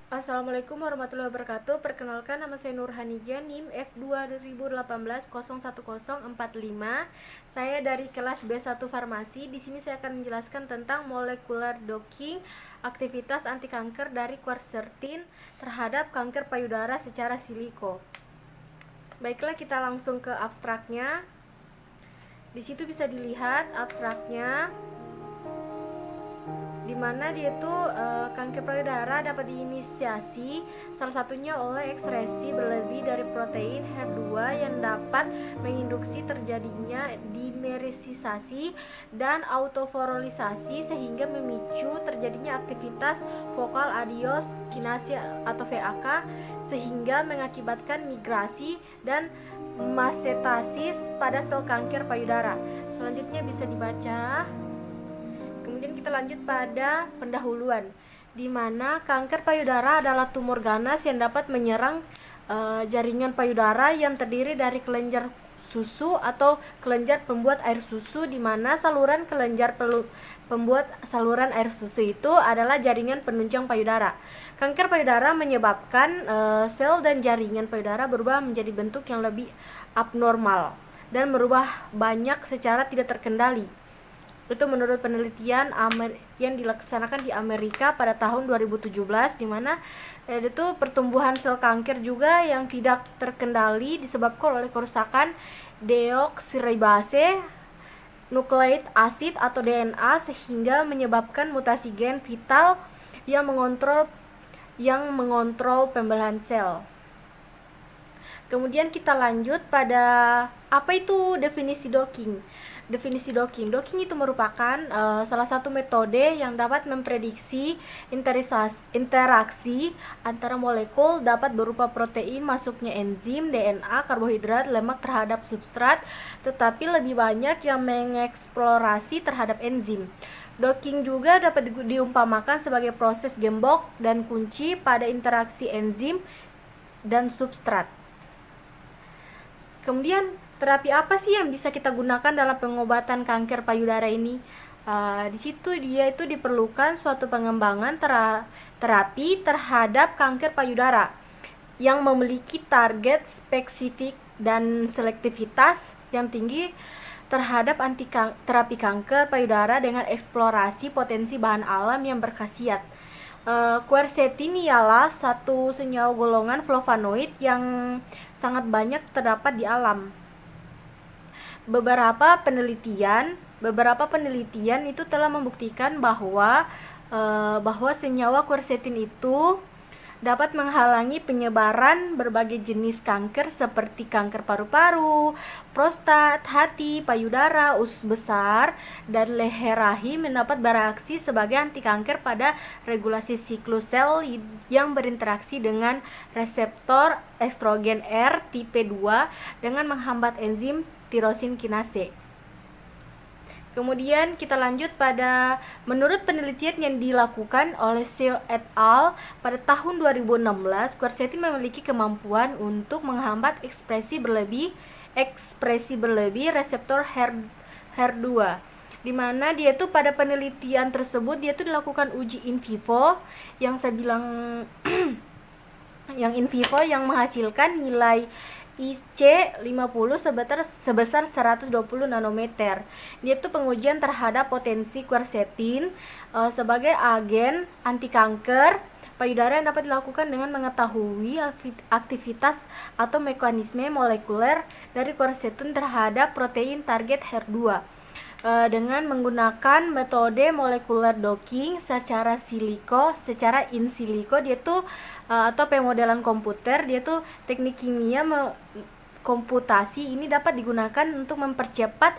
Assalamualaikum warahmatullahi wabarakatuh. Perkenalkan, nama saya Nurhanija, NIM F2 2018 01045. Saya dari kelas B1 Farmasi. Di sini saya akan menjelaskan tentang molecular docking, aktivitas anti kanker dari quercetin terhadap kanker payudara secara siliko. Baiklah, kita langsung ke abstraknya. Di situ bisa dilihat abstraknya, di mana dia itu kanker payudara dapat diinisiasi salah satunya oleh ekspresi berlebih dari protein HER2 yang dapat menginduksi terjadinya dimerisasi dan autofosforisasi sehingga memicu terjadinya aktivitas vokal adios kinase atau VAK sehingga mengakibatkan migrasi dan mastetasis pada sel kanker payudara. Selanjutnya bisa dibaca. Kemudian kita lanjut pada pendahuluan, di mana kanker payudara adalah tumor ganas yang dapat menyerang jaringan payudara yang terdiri dari kelenjar susu atau kelenjar pembuat air susu, di mana saluran kelenjar pembuat saluran air susu itu adalah jaringan penunjang payudara. Kanker payudara menyebabkan sel dan jaringan payudara berubah menjadi bentuk yang lebih abnormal dan berubah banyak secara tidak terkendali. Itu menurut penelitian yang dilaksanakan di Amerika pada tahun 2017, di mana itu pertumbuhan sel kanker juga yang tidak terkendali disebabkan oleh kerusakan deoksiribase nukleik asid atau DNA sehingga menyebabkan mutasi gen vital yang mengontrol pembelahan sel. Kemudian kita lanjut pada apa itu definisi docking. Definisi docking itu merupakan salah satu metode yang dapat memprediksi interaksi antara molekul dapat berupa protein, masuknya enzim, DNA, karbohidrat, lemak terhadap substrat, tetapi lebih banyak yang mengeksplorasi terhadap enzim. Docking juga dapat diumpamakan sebagai proses gembok dan kunci pada interaksi enzim dan substrat. Kemudian terapi apa sih yang bisa kita gunakan dalam pengobatan kanker payudara ini? Di situ dia itu diperlukan suatu pengembangan terapi terhadap kanker payudara yang memiliki target spesifik dan selektivitas yang tinggi terhadap terapi kanker payudara dengan eksplorasi potensi bahan alam yang berkhasiat. Quercetin ialah satu senyawa golongan flavonoid yang sangat banyak terdapat di alam. Beberapa penelitian itu telah membuktikan bahwa senyawa quercetin itu dapat menghalangi penyebaran berbagai jenis kanker seperti kanker paru-paru, prostat, hati, payudara, usus besar, dan leher rahim yang dapat bereaksi sebagai anti kanker pada regulasi siklus sel yang berinteraksi dengan reseptor estrogen R tipe 2 dengan menghambat enzim tirosin kinase. Kemudian kita lanjut pada menurut penelitian yang dilakukan oleh Seo et al. Pada tahun 2016, quercetin memiliki kemampuan untuk menghambat ekspresi berlebih reseptor HER2, di mana dia tuh pada penelitian tersebut dia tuh dilakukan uji in vivo yang saya bilang yang in vivo yang menghasilkan nilai IC50 sebesar 120 nanometer. Dia itu pengujian terhadap potensi quercetin sebagai agen anti kanker payudara yang dapat dilakukan dengan mengetahui aktivitas atau mekanisme molekuler dari quercetin terhadap protein target HER2 dengan menggunakan metode molecular docking secara in silico. Dia tuh atau pemodelan komputer, dia tuh teknik kimia komputasi ini dapat digunakan untuk mempercepat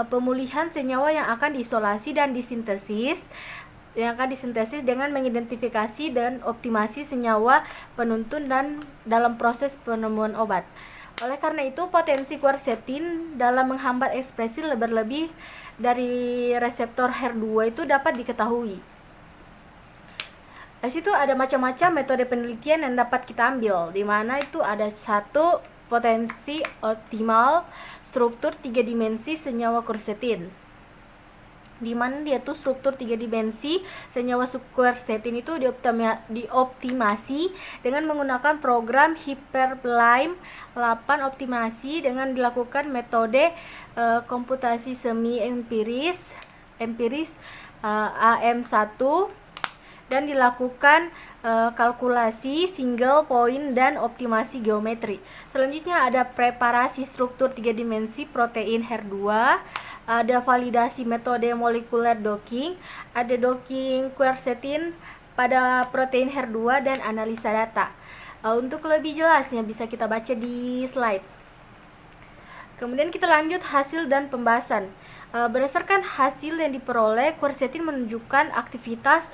pemulihan senyawa yang akan diisolasi dan disintesis dengan mengidentifikasi dan optimasi senyawa penuntun dan dalam proses penemuan obat. Oleh karena itu, potensi quercetin dalam menghambat ekspresi berlebih dari reseptor HER2 itu dapat diketahui. Di situ ada macam-macam metode penelitian yang dapat kita ambil, di mana itu ada satu potensi optimal struktur 3 dimensi senyawa quercetin. di mana dia tuh struktur 3 dimensi senyawa quercetin itu dioptimasi dengan menggunakan program Hyperblime 8 optimasi dengan dilakukan metode komputasi semi empiris AM1 dan dilakukan kalkulasi single point dan optimasi geometri. Selanjutnya ada preparasi struktur 3 dimensi protein HER2, ada validasi metode molekuler docking, ada docking quercetin pada protein HER2 dan analisa data. Untuk lebih jelasnya bisa kita baca di slide. Kemudian kita lanjut hasil dan pembahasan. Berdasarkan hasil yang diperoleh, quercetin menunjukkan aktivitas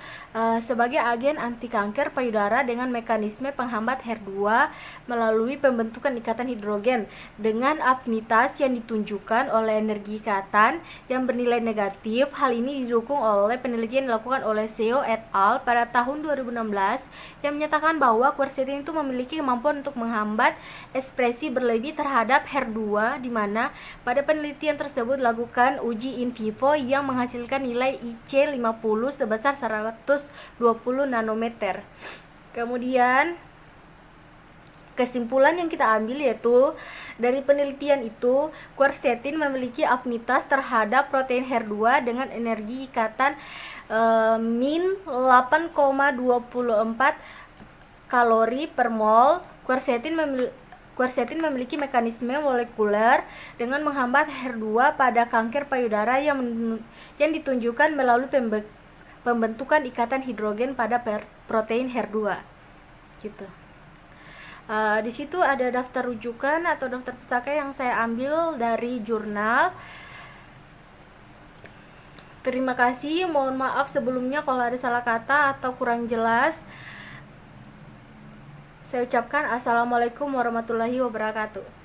sebagai agen anti kanker payudara dengan mekanisme penghambat HER2 melalui pembentukan ikatan hidrogen dengan afinitas yang ditunjukkan oleh energi ikatan yang bernilai negatif. Hal ini didukung oleh penelitian yang dilakukan oleh Seo et al. Pada tahun 2016 yang menyatakan bahwa quercetin itu memiliki kemampuan untuk menghambat ekspresi berlebih terhadap HER2, di mana pada penelitian tersebut dilakukan uji in vivo yang menghasilkan nilai IC50 sebesar 120 nanometer. Kemudian kesimpulan yang kita ambil yaitu dari penelitian itu quercetin memiliki afinitas terhadap protein HER2 dengan energi ikatan min 8,24 kalori per mol. Quercetin memiliki mekanisme molekuler dengan menghambat HER2 pada kanker payudara yang ditunjukkan melalui pembentukan ikatan hidrogen pada protein HER2. Gitu. Di situ ada daftar rujukan atau daftar pustaka yang saya ambil dari jurnal. Terima kasih, mohon maaf sebelumnya kalau ada salah kata atau kurang jelas. Saya ucapkan assalamualaikum warahmatullahi wabarakatuh.